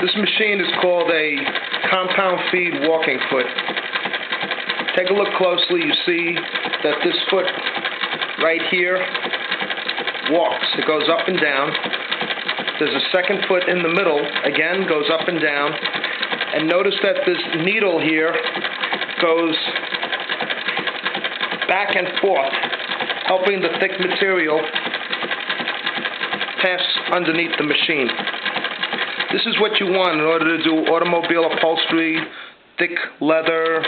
This machine is called a compound feed walking foot. Take a look closely. You see that this foot right here walks. It goes up and down. There's a second foot in the middle, again, goes up and down. And notice that this needle here goes back and forth, helping the thick material pass underneath the machine. This is what you want in order to do automobile upholstery, thick leather,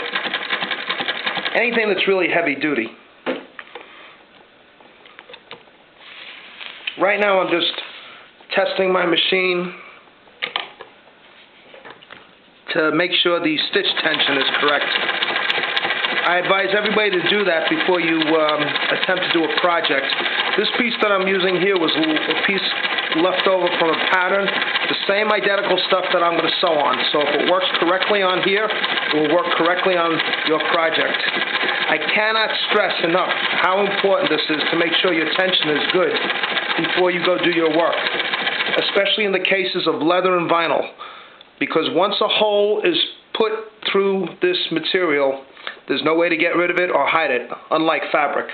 anything that's really heavy duty. Right now I'm just testing my machine to make sure the stitch tension is correct. I advise everybody to do that before you attempt to do a project. This piece that I'm using here was a piece left over from a pattern, the same identical stuff that I'm going to sew on. So if it works correctly on here, it will work correctly on your project. I cannot stress enough how important this is to make sure your tension is good before you go do your work, especially in the cases of leather and vinyl, because once a hole is put through this material, there's no way to get rid of it or hide it, unlike fabric.